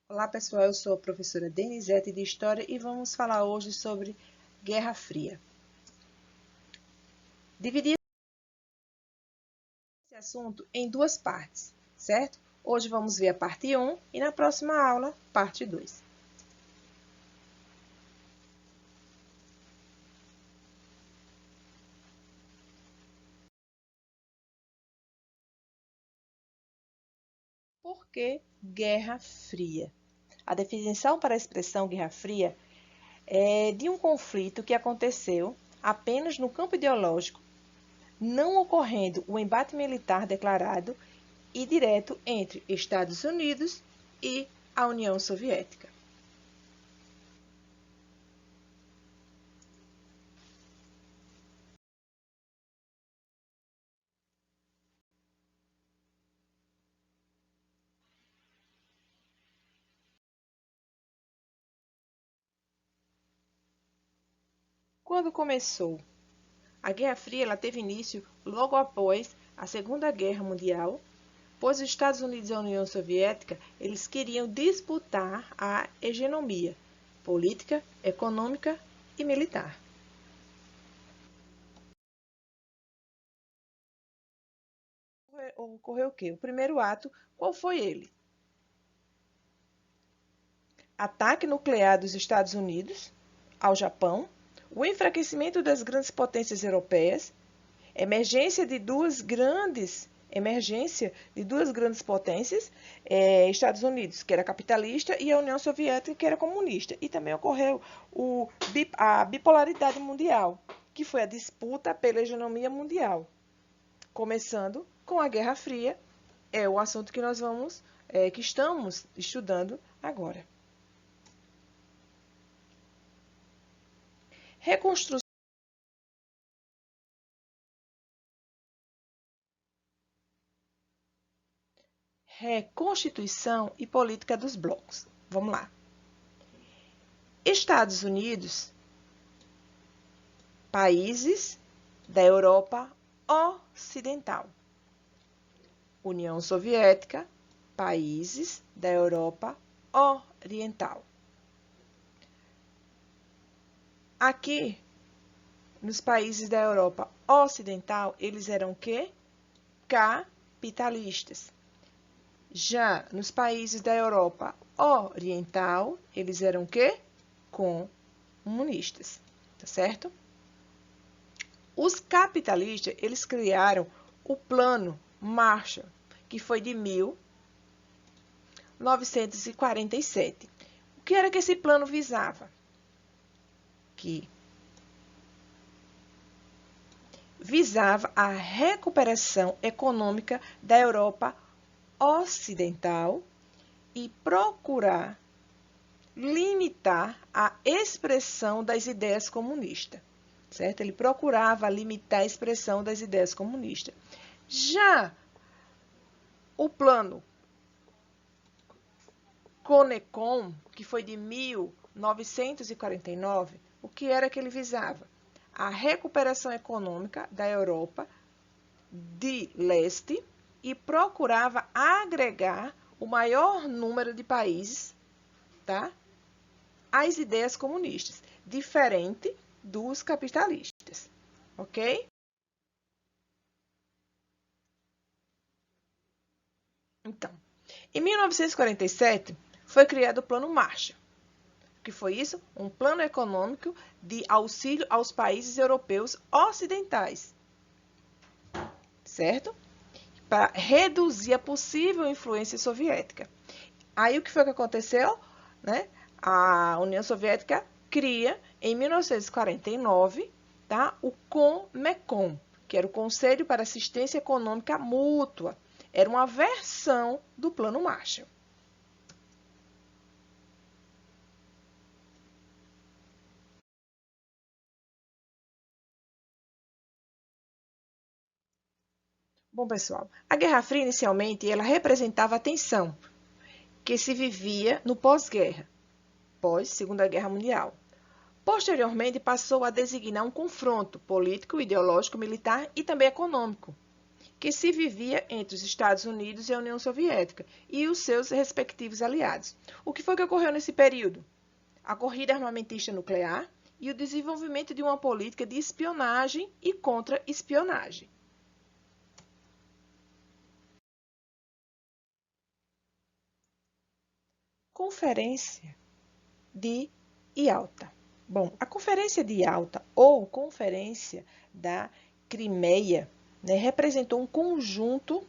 Olá pessoal, eu sou a professora Denizete de História e vamos falar hoje sobre Guerra Fria. Dividi esse assunto em duas partes, certo? Hoje vamos ver a parte 1 e na próxima aula, parte 2. Por que Guerra Fria? A definição para a expressão Guerra Fria é de um conflito que aconteceu apenas no campo ideológico, não ocorrendo o embate militar declarado e direto entre Estados Unidos e a União Soviética. Quando começou? A Guerra Fria ela teve início logo após a Segunda Guerra Mundial, pois os Estados Unidos e a União Soviética eles queriam disputar a hegemonia política, econômica e militar. Ocorreu o quê? O primeiro ato, qual foi ele? Ataque nuclear dos Estados Unidos ao Japão, o enfraquecimento das grandes potências europeias, emergência de duas grandes potências, Estados Unidos, que era capitalista, e a União Soviética, que era comunista. E também ocorreu a bipolaridade mundial, que foi a disputa pela hegemonia mundial. Começando com a Guerra Fria, é o assunto que que estamos estudando agora. Reconstrução. Reconstituição e política dos blocos. Vamos lá. Estados Unidos, países da Europa Ocidental. União Soviética, países da Europa Oriental. Aqui, nos países da Europa Ocidental, eles eram o quê? Capitalistas. Já nos países da Europa Oriental, eles eram o quê? Comunistas, tá certo? Os capitalistas, eles criaram o Plano Marshall, que foi de 1947. O que era que esse plano visava? Que visava a recuperação econômica da Europa Ocidental e procurar limitar a expressão das ideias comunistas, certo? Ele procurava limitar a expressão das ideias comunistas. Já o plano Conecon, que foi de 1949, o que era que ele visava? A recuperação econômica da Europa de leste e procurava agregar o maior número de países, tá, às ideias comunistas, diferente dos capitalistas, ok? Então, em 1947, foi criado o Plano Marshall. O que foi isso? Um plano econômico de auxílio aos países europeus ocidentais, certo? Para reduzir a possível influência soviética. Aí o que foi que aconteceu? Né? A União Soviética cria, em 1949, tá? O Comecon, que era o Conselho para Assistência Econômica Mútua. Era uma versão do Plano Marshall. Bom, pessoal, a Guerra Fria, inicialmente, ela representava a tensão que se vivia no pós-guerra, pós-Segunda Guerra Mundial. Posteriormente, passou a designar um confronto político, ideológico, militar e também econômico que se vivia entre os Estados Unidos e a União Soviética e os seus respectivos aliados. O que foi que ocorreu nesse período? A corrida armamentista nuclear e o desenvolvimento de uma política de espionagem e contra-espionagem. Conferência de Yalta. Bom, a Conferência de Yalta, ou Conferência da Crimeia, né, representou um conjunto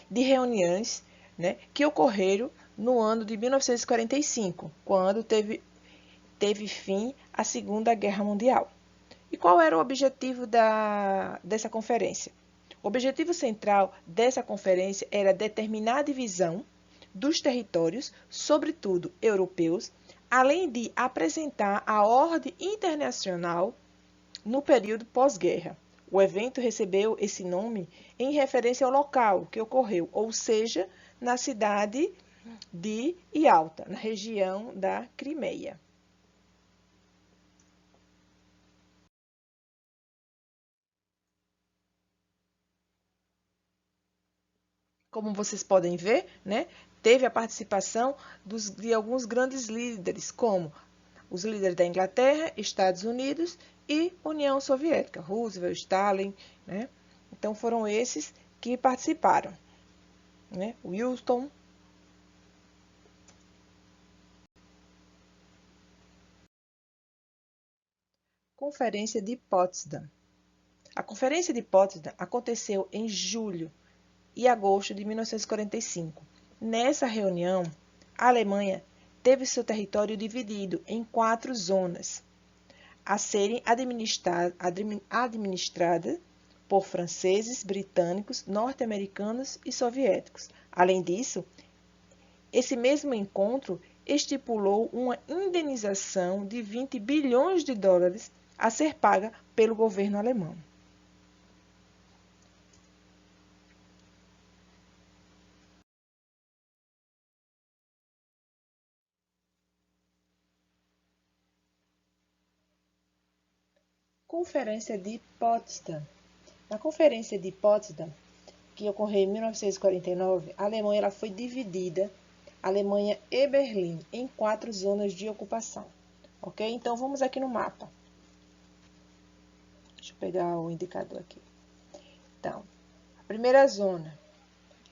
de reuniões, né, que ocorreram no ano de 1945, quando teve fim a Segunda Guerra Mundial. E qual era o objetivo dessa conferência? O objetivo central dessa conferência era determinar a divisão dos territórios, sobretudo europeus, além de apresentar a ordem internacional no período pós-guerra. O evento recebeu esse nome em referência ao local que ocorreu, ou seja, na cidade de Yalta, na região da Crimeia. Como vocês podem ver, né, teve a participação de alguns grandes líderes, como os líderes da Inglaterra, Estados Unidos e União Soviética, Roosevelt, Stalin, né? Então foram esses que participaram, né? Wilson. Conferência de Potsdam. A Conferência de Potsdam aconteceu em julho e agosto de 1945. Nessa reunião, a Alemanha teve seu território dividido em 4 zonas, a serem administradas por franceses, britânicos, norte-americanos e soviéticos. Além disso, esse mesmo encontro estipulou uma indenização de 20 bilhões de dólares a ser paga pelo governo alemão. Conferência de Potsdam. Na Conferência de Potsdam, que ocorreu em 1949, a Alemanha ela foi dividida, Alemanha e Berlim, em 4 zonas de ocupação. Ok? Então, vamos aqui no mapa. Deixa eu pegar o indicador aqui. Então, a primeira zona,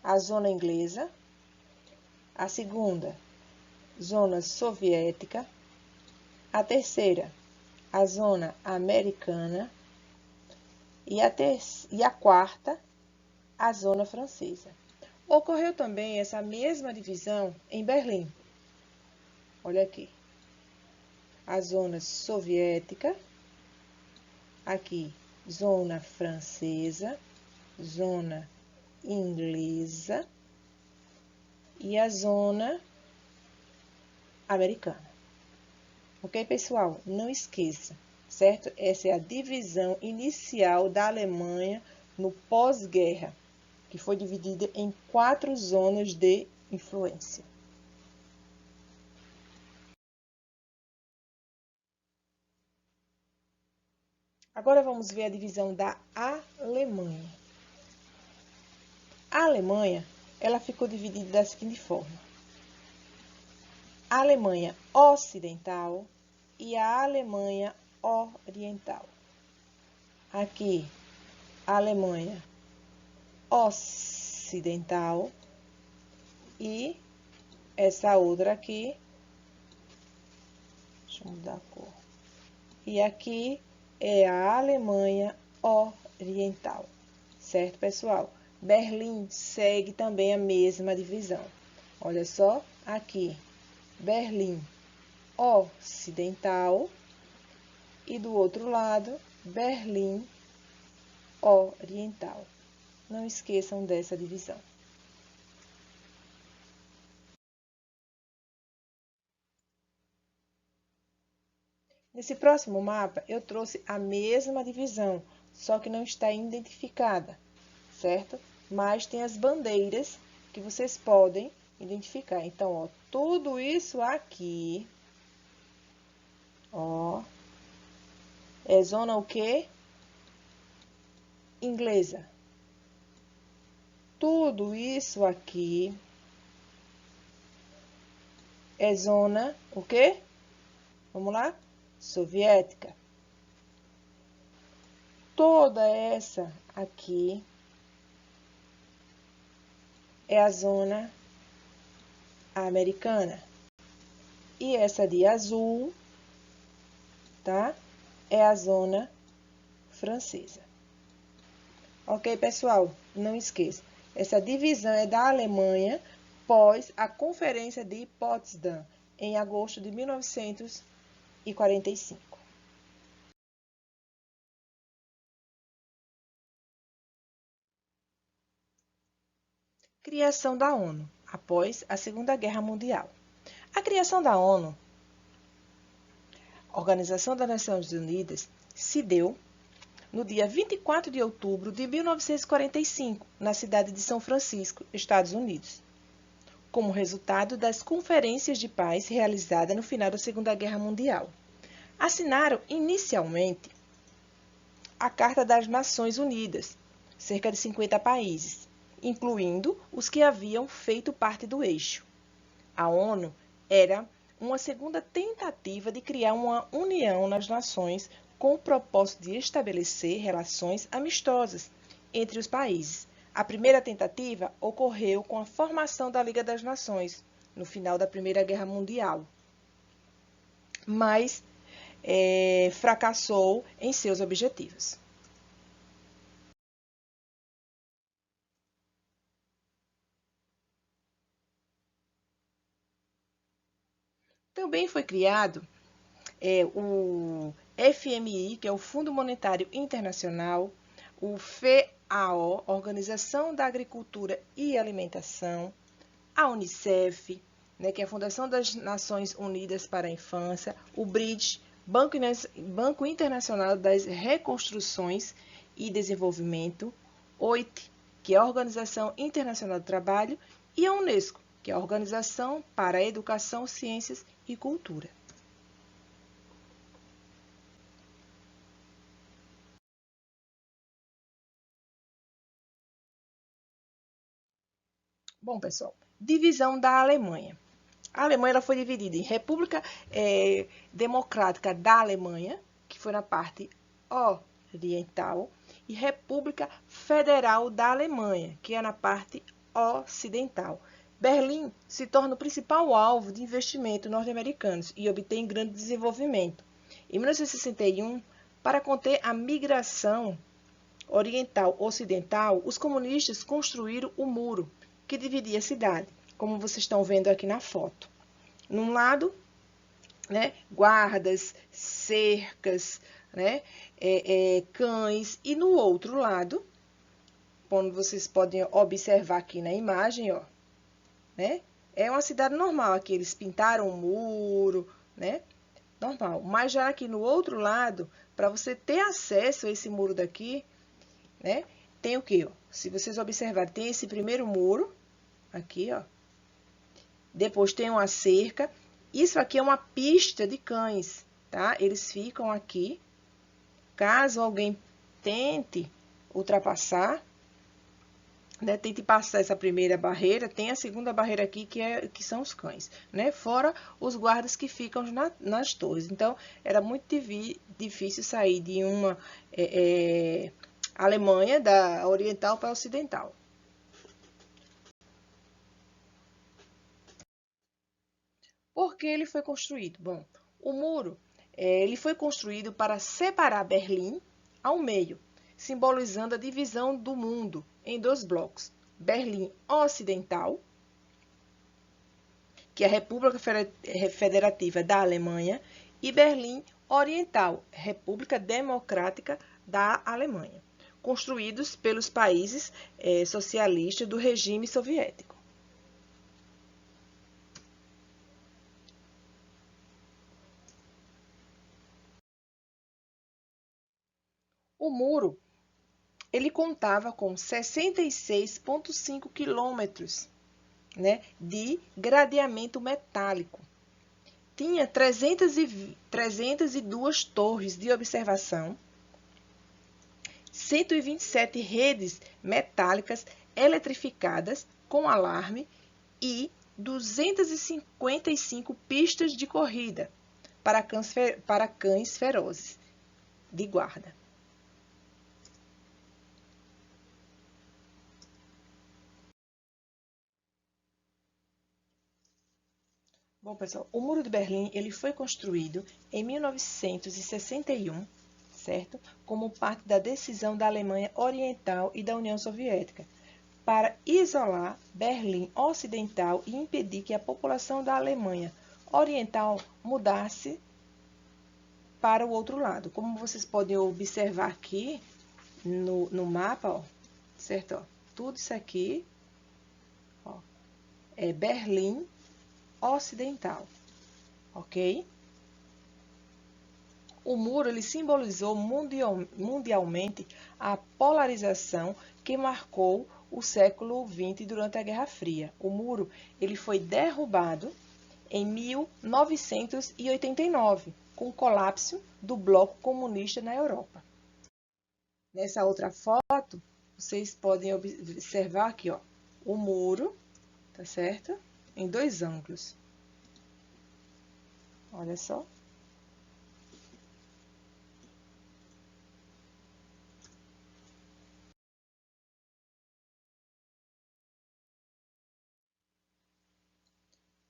a zona inglesa. A segunda, zona soviética. A terceira, a zona americana. E a quarta, a zona francesa. Ocorreu também essa mesma divisão em Berlim. Olha aqui. A zona soviética, aqui, zona francesa, zona inglesa e a zona americana. Ok, pessoal? Não esqueça, certo? Essa é a divisão inicial da Alemanha no pós-guerra, que foi dividida em 4 zonas de influência. Agora vamos ver a divisão da Alemanha. A Alemanha, ela ficou dividida da seguinte forma: a Alemanha Ocidental e a Alemanha Oriental. Aqui, a Alemanha Ocidental e essa outra aqui, deixa eu mudar a cor. E aqui é a Alemanha Oriental, certo, pessoal? Berlim segue também a mesma divisão. Olha só, aqui, Berlim Ocidental e do outro lado, Berlim Oriental. Não esqueçam dessa divisão. Nesse próximo mapa, eu trouxe a mesma divisão, só que não está identificada, certo? Mas tem as bandeiras que vocês podem identificar. Então, ó, tudo isso aqui, ó, é zona o quê? Inglesa, tudo isso aqui é zona, o quê? Vamos lá? Soviética. Toda essa aqui é a zona americana. E essa de azul, tá? É a zona francesa. Ok, pessoal? Não esqueça. Essa divisão é da Alemanha pós a Conferência de Potsdam, em agosto de 1945. Criação da ONU, após a Segunda Guerra Mundial. A criação da ONU, Organização das Nações Unidas, se deu no dia 24 de outubro de 1945, na cidade de São Francisco, Estados Unidos, como resultado das conferências de paz realizadas no final da Segunda Guerra Mundial. Assinaram inicialmente a Carta das Nações Unidas, cerca de 50 países, incluindo os que haviam feito parte do eixo. A ONU era uma segunda tentativa de criar uma união nas nações com o propósito de estabelecer relações amistosas entre os países. A primeira tentativa ocorreu com a formação da Liga das Nações, no final da Primeira Guerra Mundial, mas fracassou em seus objetivos. Também foi criado o FMI, que é o Fundo Monetário Internacional, o FAO, Organização da Agricultura e Alimentação, a Unicef, né, que é a Fundação das Nações Unidas para a Infância, o BRIDS, Banco Internacional das Reconstruções e Desenvolvimento, OIT, que é a Organização Internacional do Trabalho, e a Unesco, que é a Organização para a Educação, Ciências e Cultura. Bom, pessoal, divisão da Alemanha. A Alemanha ela foi dividida em República Democrática da Alemanha, que foi na parte oriental, e República Federal da Alemanha, que é na parte ocidental. Berlim se torna o principal alvo de investimento norte-americanos e obtém grande desenvolvimento. Em 1961, para conter a migração oriental-ocidental, os comunistas construíram o muro que dividia a cidade, como vocês estão vendo aqui na foto. Num lado, né, guardas, cercas, né, cães, e no outro lado, como vocês podem observar aqui na imagem, ó, né, é uma cidade normal. Aqui eles pintaram um muro, né, normal. Mas já aqui no outro lado, para você ter acesso a esse muro daqui, né, tem o quê? Ó? Se vocês observarem, tem esse primeiro muro, aqui, ó. Depois tem uma cerca. Isso aqui é uma pista de cães, tá? Eles ficam aqui. Caso alguém tente ultrapassar, né, tente passar essa primeira barreira, tem a segunda barreira aqui, que são os cães, né? Fora os guardas que ficam nas torres. Então, era muito difícil sair de uma Alemanha, da oriental para a ocidental. Por que ele foi construído? Bom, o muro ele foi construído para separar Berlim ao meio, simbolizando a divisão do mundo em dois blocos. Berlim Ocidental, que é a República Federativa da Alemanha, e Berlim Oriental, República Democrática da Alemanha, construídos pelos países socialistas do regime soviético. O muro ele contava com 66,5 quilômetros, né, de gradeamento metálico. Tinha 302 torres de observação, 127 redes metálicas eletrificadas com alarme e 255 pistas de corrida para cães ferozes de guarda. Bom, pessoal, o Muro de Berlim ele foi construído em 1961, certo? Como parte da decisão da Alemanha Oriental e da União Soviética para isolar Berlim Ocidental e impedir que a população da Alemanha Oriental mudasse para o outro lado. Como vocês podem observar aqui no mapa, ó, certo? Ó, tudo isso aqui ó, é Berlim Ocidental, ok? O muro ele simbolizou mundialmente a polarização que marcou o século XX durante a Guerra Fria. O muro ele foi derrubado em 1989, com o colapso do bloco comunista na Europa. Nessa outra foto, vocês podem observar aqui, ó, o muro, tá certo? Em dois ângulos. Olha só.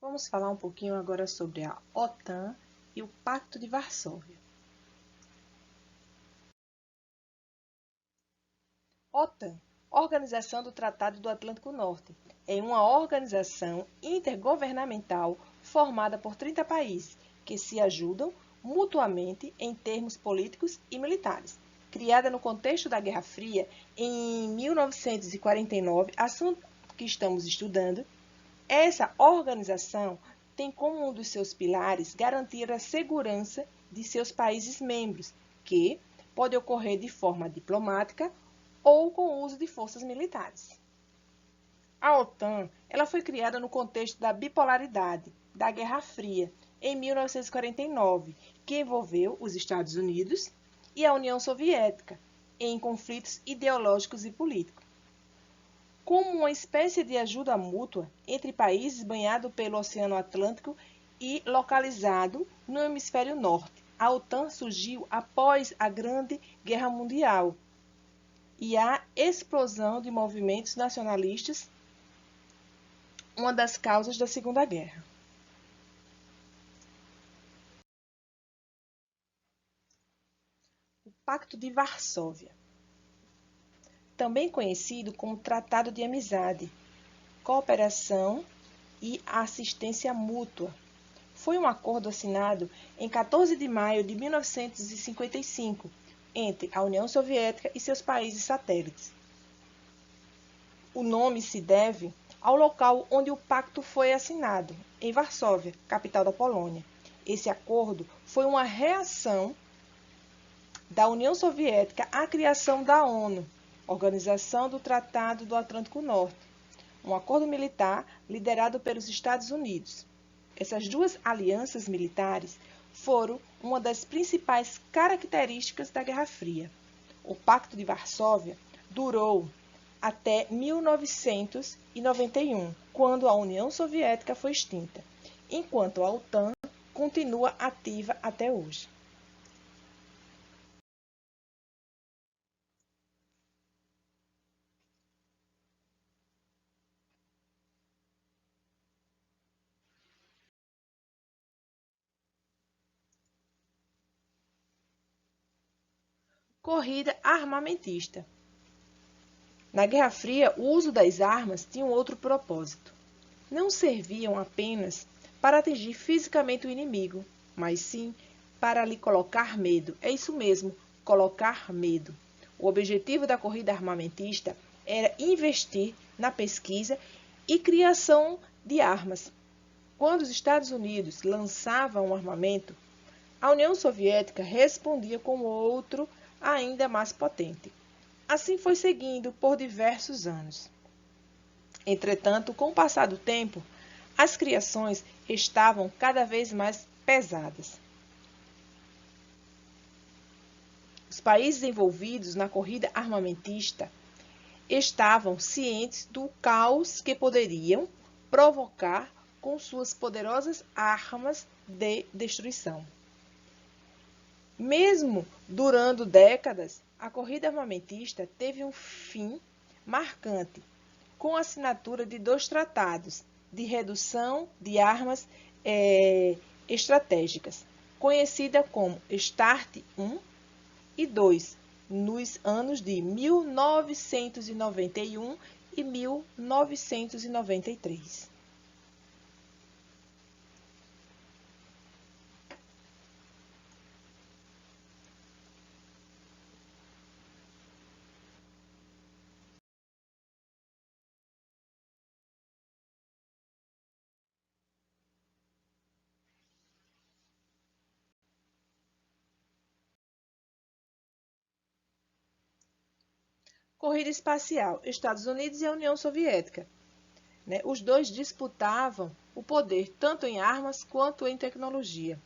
Vamos falar um pouquinho agora sobre a OTAN e o Pacto de Varsóvia. OTAN, Organização do Tratado do Atlântico Norte, é uma organização intergovernamental formada por 30 países que se ajudam mutuamente em termos políticos e militares. Criada no contexto da Guerra Fria em 1949, assunto que estamos estudando, essa organização tem como um dos seus pilares garantir a segurança de seus países membros, que pode ocorrer de forma diplomática ou com o uso de forças militares. A OTAN ela foi criada no contexto da bipolaridade da Guerra Fria, em 1949, que envolveu os Estados Unidos e a União Soviética em conflitos ideológicos e políticos. Como uma espécie de ajuda mútua entre países banhados pelo Oceano Atlântico e localizado no hemisfério norte. A OTAN surgiu após a Grande Guerra Mundial e a explosão de movimentos nacionalistas, uma das causas da Segunda Guerra. O Pacto de Varsóvia, também conhecido como Tratado de Amizade, Cooperação e Assistência Mútua, foi um acordo assinado em 14 de maio de 1955 entre a União Soviética e seus países satélites. O nome se deve ao local onde o pacto foi assinado, em Varsóvia, capital da Polônia. Esse acordo foi uma reação da União Soviética à criação da ONU, Organização do Tratado do Atlântico Norte, um acordo militar liderado pelos Estados Unidos. Essas duas alianças militares foram uma das principais características da Guerra Fria. O Pacto de Varsóvia durou até 1991, quando a União Soviética foi extinta, enquanto a OTAN continua ativa até hoje. Corrida armamentista. Na Guerra Fria, o uso das armas tinha um outro propósito. Não serviam apenas para atingir fisicamente o inimigo, mas sim para lhe colocar medo. É isso mesmo, colocar medo. O objetivo da corrida armamentista era investir na pesquisa e criação de armas. Quando os Estados Unidos lançavam um armamento, a União Soviética respondia com outro ainda mais potente. Assim foi seguindo por diversos anos. Entretanto, com o passar do tempo, as criações estavam cada vez mais pesadas. Os países envolvidos na corrida armamentista estavam cientes do caos que poderiam provocar com suas poderosas armas de destruição. Mesmo durando décadas, a corrida armamentista teve um fim marcante, com a assinatura de 2 tratados de redução de armas estratégicas, conhecida como START I e II, nos anos de 1991 e 1993. Corrida espacial, Estados Unidos e a União Soviética. Os dois disputavam o poder tanto em armas quanto em tecnologia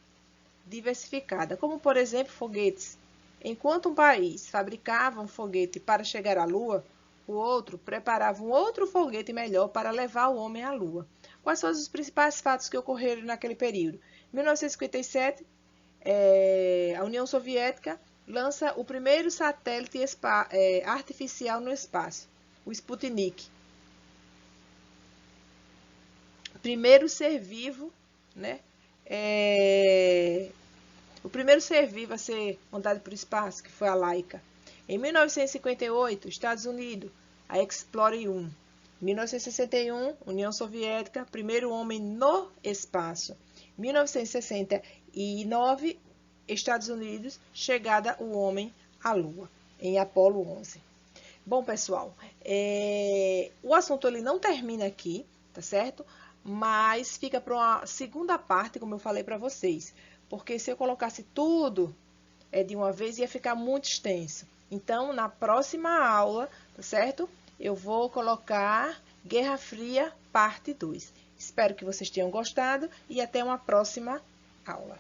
diversificada, como por exemplo foguetes. Enquanto um país fabricava um foguete para chegar à Lua, o outro preparava um outro foguete melhor para levar o homem à Lua. Quais foram os principais fatos que ocorreram naquele período? Em 1957, a União Soviética lança o primeiro satélite artificial no espaço, o Sputnik. Primeiro ser vivo, o primeiro ser vivo a ser mandado para o espaço, que foi a Laika. Em 1958, Estados Unidos, a Explorer 1. Em 1961, União Soviética, primeiro homem no espaço. Em 1969, Estados Unidos, chegada o homem à Lua, em Apolo 11. Bom, pessoal, o assunto ele não termina aqui, tá certo? Mas fica para uma segunda parte, como eu falei para vocês. Porque se eu colocasse tudo de uma vez, ia ficar muito extenso. Então, na próxima aula, tá certo? Eu vou colocar Guerra Fria, parte 2. Espero que vocês tenham gostado e até uma próxima aula.